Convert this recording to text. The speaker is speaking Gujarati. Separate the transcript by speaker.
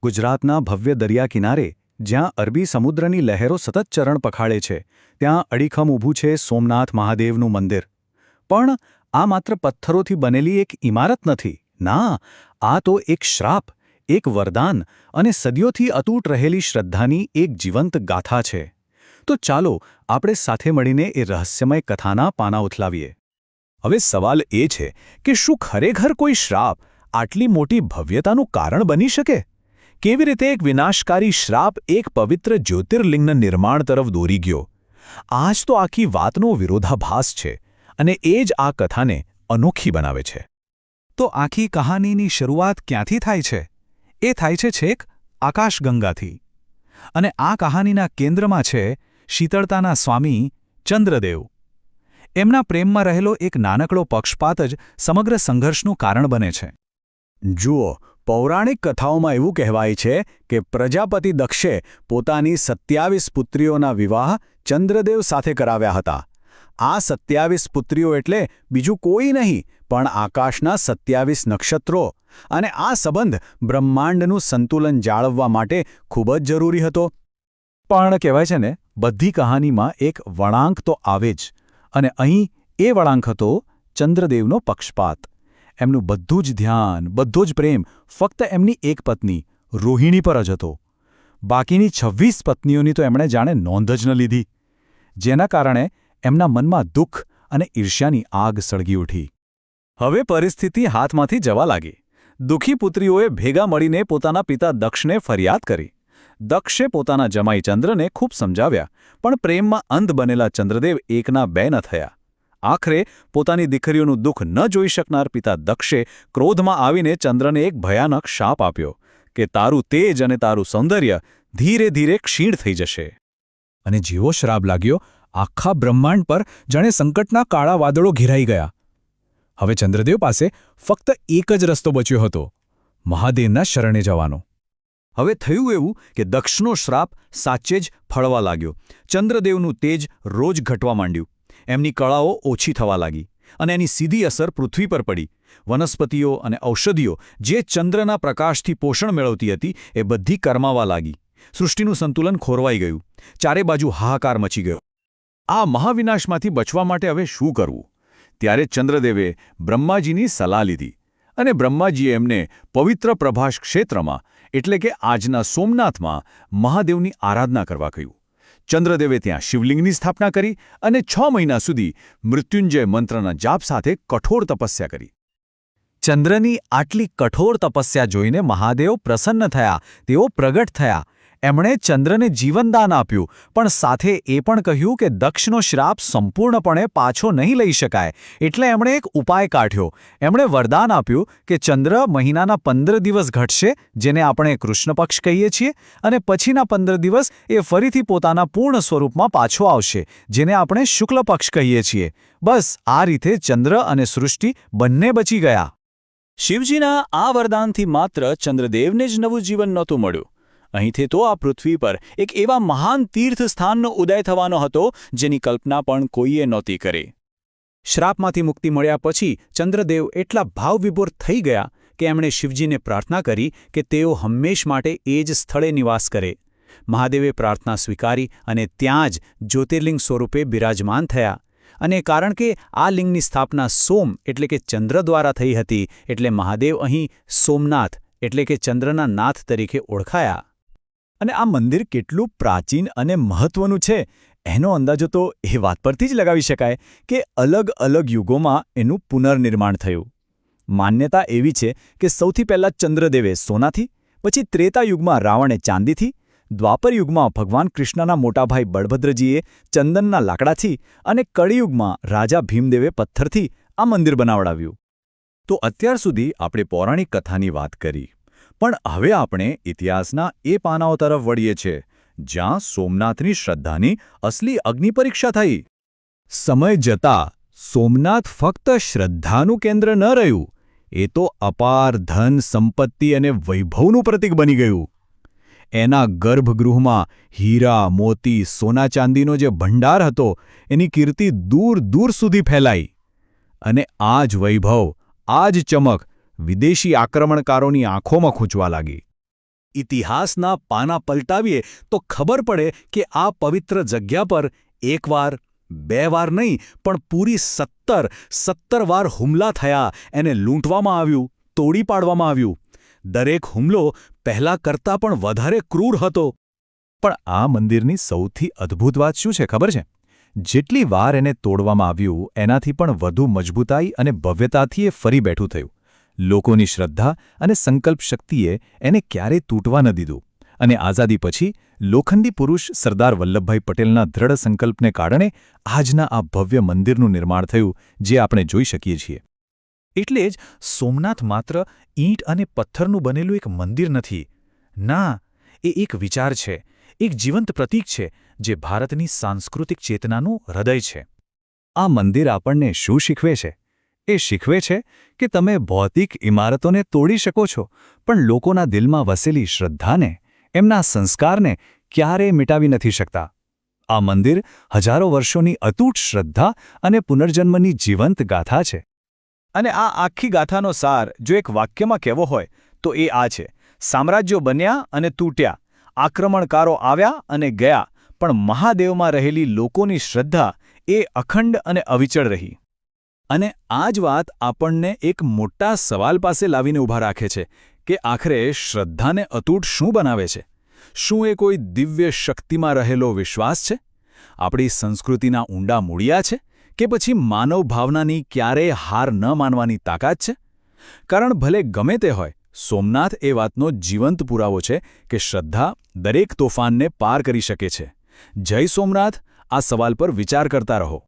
Speaker 1: ગુજરાતના ભવ્ય દરિયા કિનારે જ્યાં અરબી સમુદ્રની લહેરો સતત ચરણ પખાડે છે ત્યાં અડીખમ ઊભું છે સોમનાથ મહાદેવનું મંદિર. પણ આ માત્ર પથ્થરોથી બનેલી એક ઇમારત નથી. ના, આ તો એક શ્રાપ, એક વરદાન અને સદીઓથી અતૂટ રહેલી શ્રદ્ધાની એક જીવંત ગાથા છે. તો ચાલો આપણે સાથે મળીને એ રહસ્યમય કથાના પાના ઉથલાવીએ. હવે સવાલ એ છે કે શું ખરેખર કોઈ શ્રાપ આટલી મોટી ભવ્યતાનું કારણ બની શકે? કેવી રીતે એક વિનાશકારી શ્રાપ એક પવિત્ર જ્યોતિર્લિંગના નિર્માણ તરફ દોરી ગયો? આ જ તો આખી વાતનો વિરોધાભાસ છે અને એ જ આ કથાને અનોખી બનાવે છે. તો આખી કહાનીની શરૂઆત ક્યાંથી થાય છે? એ થાય છે છેક આકાશગંગાથી. અને આ કહાનીના કેન્દ્રમાં છે શીતળતાના સ્વામી ચંદ્રદેવ. એમના પ્રેમમાં રહેલો એક નાનકડો પક્ષપાત જ સમગ્ર સંઘર્ષનું કારણ બને છે. જુઓ, પૌરાણિક કથાઓમાં એવું કહેવાય છે કે પ્રજાપતિ દક્ષે પોતાની 27 પુત્રીઓના વિવાહ ચંદ્રદેવ સાથે કરાવ્યા હતા. આ 27 પુત્રીઓ એટલે બીજું કોઈ નહીં પણ આકાશના 27 નક્ષત્રો. અને આ સંબંધ બ્રહ્માંડનું સંતુલન જાળવવા માટે ખૂબ જ જરૂરી હતો. પણ કહેવાય છે ને, બધી કહાનીમાં એક વળાંક તો આવે જ. અને અહીં એ વળાંક હતો ચંદ્રદેવનો પક્ષપાત. એમનું બધું જ ધ્યાન, બધો જ પ્રેમ ફક્ત એમની એક પત્ની રોહિણી પર જ હતો. બાકીની 26 પત્નીઓની તો એમણે જાણે નોંધ જ ન લીધી. જેના કારણે એમના મનમાં દુઃખ અને ઈર્ષ્યાની આગ સળગી ઉઠી. હવે પરિસ્થિતિ હાથમાંથી જવા લાગી. દુઃખી પુત્રીઓએ ભેગા મળીને પોતાના પિતા દક્ષને ફરિયાદ કરી. દક્ષે પોતાના જમાઈ ચંદ્રને ખૂબ સમજાવ્યા, પણ પ્રેમમાં અંધ બનેલા ચંદ્રદેવ એકના બે ન થયા. આખરે પોતાની દીકરીઓનું દુઃખ ન જોઈ શકનાર પિતા દક્ષે ક્રોધમાં આવીને ચંદ્રને એક ભયાનક શાપ આપ્યો કે તારું તેજ અને તારું સૌંદર્ય ધીરે ધીરે ક્ષીણ થઈ જશે. અને જેવો શ્રાપ લાગ્યો, આખા બ્રહ્માંડ પર જાણે સંકટના કાળા વાદળો ઘેરાઈ ગયા. હવે ચંદ્રદેવ પાસે ફક્ત એક જ રસ્તો બચ્યો હતો, મહાદેવના શરણે જવાનો. હવે થયું એવું કે દક્ષનો શ્રાપ સાચે જ ફળવા લાગ્યો. ચંદ્રદેવનું તેજ રોજ ઘટવા માંડ્યું. એમની કળાઓ ઓછી થવા લાગી અને એની સીધી અસર પૃથ્વી પર પડી. વનસ્પતિઓ અને ઔષધિઓ જે ચંદ્રના પ્રકાશથી પોષણ મેળવતી હતી એ બધી કરમાવા લાગી. સૃષ્ટિનું સંતુલન ખોરવાઈ ગયું. ચારે બાજુ હાહાકાર મચી ગયો. આ મહાવિનાશમાંથી બચવા માટે હવે શું કરવું? ત્યારે ચંદ્રદેવે બ્રહ્માજીની સલાહ લીધી અને બ્રહ્માજીએ એમને પવિત્ર પ્રભાસ ક્ષેત્રમાં એટલે કે આજના સોમનાથમાં મહાદેવની આરાધના કરવા કહ્યું. ચંદ્રદેવે ત્યાં શિવલિંગની સ્થાપના કરી અને 6 મહિના સુધી મૃત્યુંજય મંત્રના જાપ સાથે કઠોર તપસ્યા કરી. ચંદ્રની આટલી કઠોર તપસ્યા જોઈને મહાદેવ પ્રસન્ન થયા. તેઓ પ્રગટ થયા. એમણે ચંદ્રને જીવનદાન આપ્યું, પણ સાથે એ પણ કહ્યું કે દક્ષનો શ્રાપ સંપૂર્ણપણે પાછો નહીં લઈ શકાય. એટલે એમણે એક ઉપાય કાઢ્યો. એમણે વરદાન આપ્યું કે ચંદ્ર મહિનાના 15 દિવસ ઘટશે, જેને આપણે કૃષ્ણ પક્ષ કહીએ છીએ, અને પછીના 15 દિવસ એ ફરીથી પોતાના પૂર્ણ સ્વરૂપમાં પાછો આવશે, જેને આપણે શુક્લ પક્ષ કહીએ છીએ. બસ આ રીતે ચંદ્ર અને સૃષ્ટિ બંને બચી ગયા. શિવજીના આ વરદાનથી માત્ર ચંદ્રદેવને જ નવું જીવન નહોતું મળ્યું. અહીંથી તો આ પૃથ્વી પર એક એવા મહાન તીર્થ સ્થાનનો ઉદય થવાનો હતો જેની કલ્પના પણ કોઈએ નહોતી કરી. શ્રાપમાંથી મુક્તિ મળ્યા પછી ચંદ્રદેવ એટલા ભાવવિભોર થઈ ગયા કે એમણે શિવજીને પ્રાર્થના કરી કે તેઓ હંમેશ માટે એ જ સ્થળે નિવાસ કરે. મહાદેવે પ્રાર્થના સ્વીકારી અને ત્યાં જ જ્યોતિર્લિંગ સ્વરૂપે બિરાજમાન થયા. અને કારણ કે આ લિંગની સ્થાપના સોમ એટલે કે ચંદ્ર દ્વારા થઈ હતી, એટલે મહાદેવ અહીં સોમનાથ એટલે કે ચંદ્રના નાથ તરીકે ઓળખાયા. અને આ મંદિર કેટલું પ્રાચીન અને મહત્વનું છે એનો અંદાજો તો એ વાત પરથી જ લગાવી શકાય કે અલગ અલગ યુગોમાં એનું પુનર્નિર્માણ થયું. માન્યતા એવી છે કે સૌથી પહેલાં ચંદ્રદેવે સોનાથી, પછી ત્રેતા યુગમાં રાવણે ચાંદીથી, દ્વાપર યુગમાં ભગવાન કૃષ્ણના મોટાભાઈ બળભદ્રજીએ ચંદનના લાકડાથી અને કળિયુગમાં રાજા ભીમદેવે પથ્થરથી આ મંદિર બનાવડાવ્યું. તો અત્યાર સુધી આપણે પૌરાણિક કથાની વાત કરી, પણ હવે આપણે ઇતિહાસના એ પાનાઓ તરફ વળીએ છીએ જ્યાં સોમનાથની શ્રદ્ધાની અસલી અગ્નિપરીક્ષા થઈ. સમય જતાં સોમનાથ ફક્ત શ્રદ્ધાનું કેન્દ્ર ન રહ્યું, એ તો અપાર ધન, સંપત્તિ અને વૈભવનું પ્રતીક બની ગયું. એના ગર્ભગૃહમાં હીરા, મોતી, સોના ચાંદીનો જે ભંડાર હતો એની કીર્તિ દૂર દૂર સુધી ફેલાઈ. અને આ જ વૈભવ, આ જ ચમક વિદેશી આક્રમણકારોની આંખોમાં ખૂંચવા લાગી. ઇતિહાસના પાના પલટાવીએ તો ખબર પડે કે આ પવિત્ર જગ્યા પર એકવાર, 2 વાર નહીં પણ પૂરી 17 વાર હુમલા થયા, એને લૂંટવામાં આવ્યું, તોડી પાડવામાં આવ્યું. દરેક હુમલો પહેલા કરતાં પણ વધારે ક્રૂર હતો. પણ આ મંદિરની સૌથી અદ્ભુત વાત શું છે ખબર છે? જેટલી વાર એને તોડવામાં આવ્યું એનાથી પણ વધુ મજબૂતાઈ અને ભવ્યતાથી એ ફરી બેઠું થયું. લોકોની શ્રદ્ધા અને સંકલ્પ શક્તિએ એને ક્યારેય તૂટવા ન દીધું. અને આઝાદી પછી લોખંડી પુરુષ સરદાર વલ્લભભાઈ પટેલના દ્રઢ સંકલ્પને કારણે આજના આ ભવ્ય મંદિરનું નિર્માણ થયું, જે આપણે જોઈ શકીએ છીએ. એટલે જ સોમનાથ માત્ર ઈંટ અને પથ્થરનું બનેલું એક મંદિર નથી. ના, એ એક વિચાર છે, એક જીવંત પ્રતીક છે, જે ભારતની સાંસ્કૃતિક ચેતનાનું હૃદય છે. આ મંદિર આપણને શું શીખવે છે? એ શીખવે છે કે તમે ભૌતિક ઇમારતોને તોડી શકો છો, પણ લોકોના દિલમાં વસેલી શ્રદ્ધાને, એમના સંસ્કારને ક્યારેય મિટાવી નથી શકતા. આ મંદિર હજારો વર્ષોની અતૂટ શ્રદ્ધા અને પુનર્જન્મની જીવંત ગાથા છે. અને આ આખી ગાથાનો સાર જો એક વાક્યમાં કહેવો હોય તો એ આ છે: સામ્રાજ્યો બન્યા અને તૂટ્યા, આક્રમણકારો આવ્યા અને ગયા, પણ મહાદેવમાં રહેલી લોકોની શ્રદ્ધા એ અખંડ અને અવિચળ રહી. અને આ જ વાત આપણને એક મોટા સવાલ પાસે લાવીને ઊભા રાખે છે કે આખરે શ્રદ્ધાને અતૂટ શું બનાવે છે? શું એ કોઈ દિવ્ય શક્તિમાં રહેલો વિશ્વાસ છે? આપણી સંસ્કૃતિના ઊંડા મૂળિયા છે? કે પછી માનવ ભાવનાની ક્યારેય હાર ન માનવાની તાકાત છે? કારણ ભલે ગમે તે હોય, સોમનાથ એ વાતનો જીવંત પુરાવો છે કે શ્રદ્ધા દરેક તોફાનને પાર કરી શકે છે. જય સોમનાથ. આ સવાલ પર વિચાર કરતા રહો.